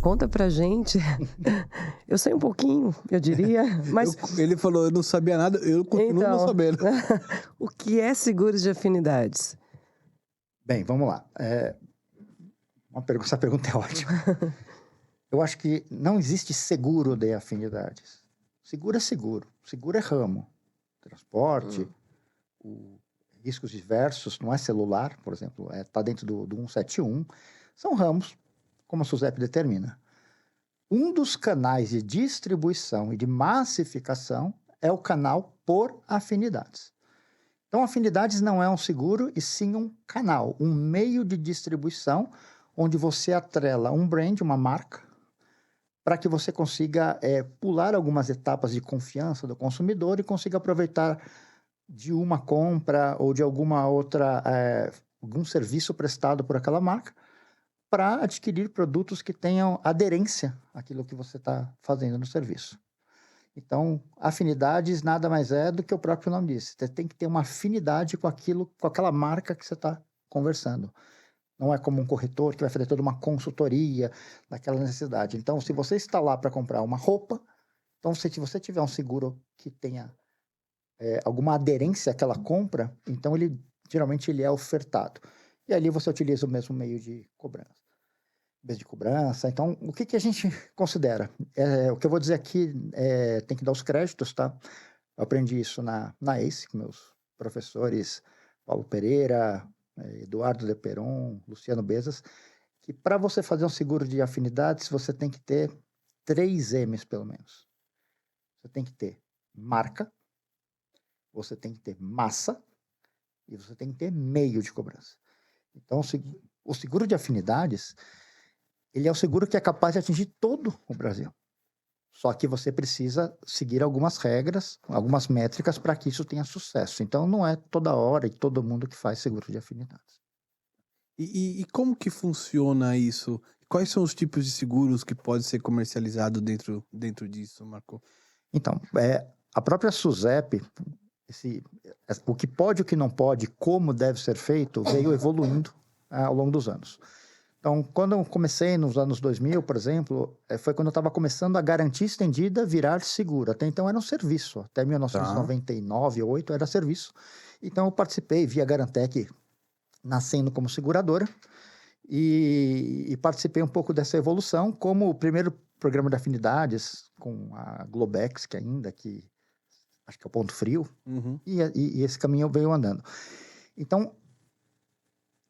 conta pra gente. Eu sei um pouquinho, eu diria, mas... Ele falou, eu não sabia nada, eu continuo não sabendo. O que é seguros de afinidades? Bem, vamos lá. Essa pergunta é ótima. Eu acho que não existe seguro de afinidades. Seguro é seguro. Seguro é ramo. Transporte, riscos diversos, não é celular, por exemplo, está dentro do 171. São ramos, como a SUSEP determina. Um dos canais de distribuição e de massificação é o canal por afinidades. Então, afinidades não é um seguro, e sim um canal, um meio de distribuição, onde você atrela um brand, uma marca, para que você consiga pular algumas etapas de confiança do consumidor e consiga aproveitar de uma compra ou de alguma outra, algum serviço prestado por aquela marca, para adquirir produtos que tenham aderência àquilo que você está fazendo no serviço. Então, afinidades nada mais é do que o próprio nome diz. Você tem que ter uma afinidade com aquilo, com aquela marca que você está conversando. Não é como um corretor que vai fazer toda uma consultoria daquela necessidade. Então, se você está lá para comprar uma roupa, então se você tiver um seguro que tenha alguma aderência àquela compra, então geralmente ele é ofertado. E ali você utiliza o mesmo meio de cobrança. Então, o que a gente considera? O que eu vou dizer aqui tem que dar os créditos, tá? Eu aprendi isso na ACE, com meus professores Paulo Pereira, Eduardo De Peron, Luciano Bezas, que para você fazer um seguro de afinidades, você tem que ter 3 M's, pelo menos. Você tem que ter marca, você tem que ter massa e você tem que ter meio de cobrança. Então, o seguro de afinidades, ele é o seguro que é capaz de atingir todo o Brasil. Só que você precisa seguir algumas regras, algumas métricas para que isso tenha sucesso. Então, não é toda hora e todo mundo que faz seguro de afinidades. E como que funciona isso? Quais são os tipos de seguros que podem ser comercializados dentro disso, Marco? Então, a própria SUSEP, o que pode e o que não pode, como deve ser feito, veio evoluindo ao longo dos anos. Então, quando eu comecei nos anos 2000, por exemplo, foi quando eu estava começando a garantia estendida virar seguro. Até então era um serviço. Até 1999, 2008 era serviço. Então, eu participei via Garantec, nascendo como seguradora, e participei um pouco dessa evolução, como o primeiro programa de afinidades com a Globex, que acho que é o Ponto Frio, e esse caminho veio andando. Então,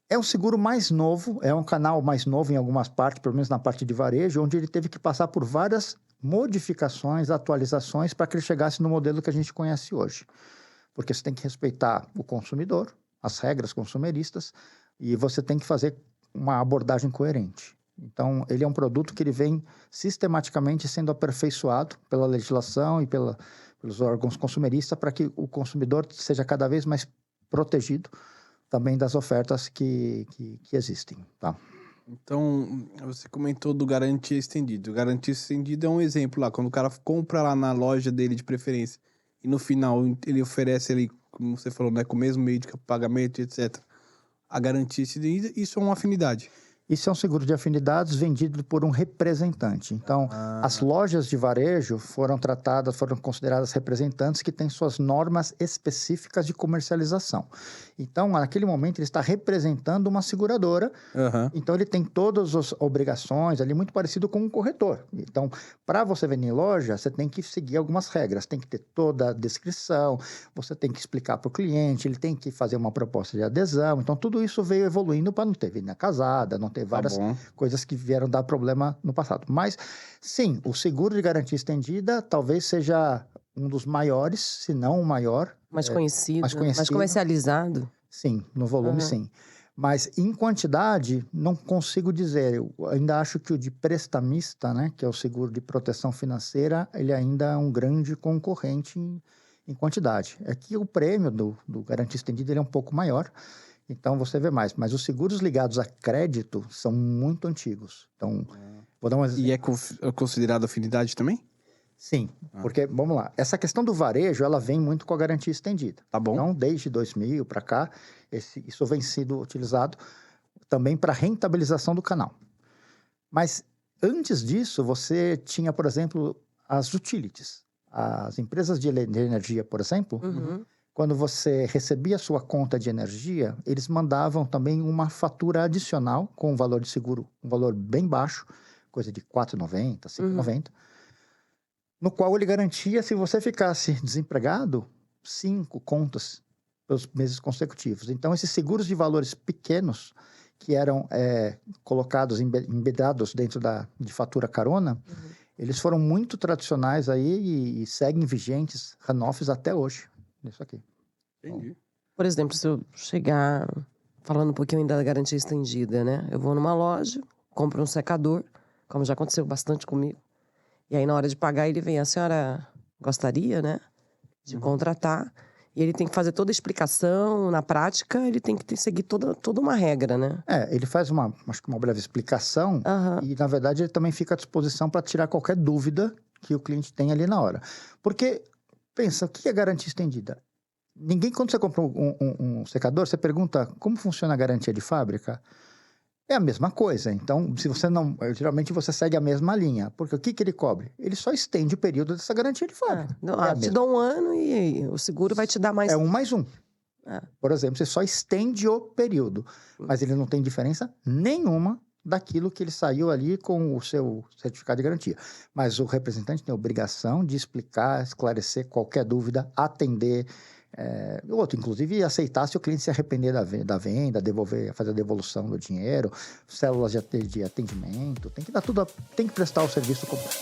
é um seguro mais novo, é um canal mais novo em algumas partes, pelo menos na parte de varejo, onde ele teve que passar por várias modificações, atualizações, para que ele chegasse no modelo que a gente conhece hoje. Porque você tem que respeitar o consumidor, as regras consumeristas, e você tem que fazer uma abordagem coerente. Então, ele é um produto que ele vem sistematicamente sendo aperfeiçoado pela legislação e pelos órgãos consumeristas para que o consumidor seja cada vez mais protegido também das ofertas que existem, tá? Então, você comentou do garantia estendida. O garantia estendida é um exemplo lá, quando o cara compra lá na loja dele de preferência e no final ele oferece ali, como você falou, né, com o mesmo meio de pagamento, etc. A garantia estendida, isso é uma afinidade. Isso é um seguro de afinidades vendido por um representante. Então, as lojas de varejo foram consideradas representantes que têm suas normas específicas de comercialização. Então, naquele momento, ele está representando uma seguradora. Então, ele tem todas as obrigações ali, muito parecido com um corretor. Então, para você vender em loja, você tem que seguir algumas regras. Tem que ter toda a descrição, você tem que explicar para o cliente, ele tem que fazer uma proposta de adesão. Então, tudo isso veio evoluindo para não ter venda casada, não ter várias coisas que vieram dar problema no passado. Mas, sim, o seguro de garantia estendida talvez seja um dos maiores, se não o maior. Mais conhecido, mais comercializado. Sim, no volume, sim. Mas, em quantidade, não consigo dizer. Eu ainda acho que o de prestamista, né, que é o seguro de proteção financeira, ele ainda é um grande concorrente em quantidade. É que o prêmio do garantia estendida ele é um pouco maior. Então, você vê mais. Mas os seguros ligados a crédito são muito antigos. Então, vou dar um exemplo. E é considerado afinidade também? Sim, porque, vamos lá, essa questão do varejo, ela vem muito com a garantia estendida. Tá bom. Então, desde 2000 para cá, isso vem sido utilizado também para rentabilização do canal. Mas Antes disso, você tinha, por exemplo, as utilities. As empresas de energia, por exemplo, quando você recebia a sua conta de energia, eles mandavam também uma fatura adicional com um valor de seguro, um valor bem baixo, coisa de R$ 4,90, R$ 5,90, no qual ele garantia, se você ficasse desempregado, 5 contas pelos meses consecutivos. Então, esses seguros de valores pequenos, que eram colocados, embedados dentro de fatura carona, eles foram muito tradicionais aí e seguem vigentes, runoffs até hoje. Isso aqui. Entendi. Por exemplo, se eu chegar, falando um pouquinho ainda da garantia estendida, né? Eu vou numa loja, compro um secador, como já aconteceu bastante comigo. E aí, na hora de pagar, ele vem, a senhora gostaria, né? De contratar. E ele tem que fazer toda a explicação. Na prática, ele tem que seguir toda uma regra, né? Ele faz acho que uma breve explicação e, na verdade, ele também fica à disposição para tirar qualquer dúvida que o cliente tem ali na hora. Porque, pensa, o que é garantia estendida? Quando você compra um secador, você pergunta como funciona a garantia de fábrica? É a mesma coisa. Então, se você não... Geralmente, você segue a mesma linha. Porque o que ele cobre? Ele só estende o período dessa garantia de fábrica. Te dou 1 ano e o seguro vai te dar mais... É 1 mais 1. Por exemplo, você só estende o período. Mas ele não tem diferença nenhuma daquilo que ele saiu ali com o seu certificado de garantia. Mas o representante tem a obrigação de explicar, esclarecer qualquer dúvida, atender... inclusive aceitar se o cliente se arrepender da venda, fazer a devolução do dinheiro, células de atendimento, tem que dar tudo, tem que prestar o serviço completo.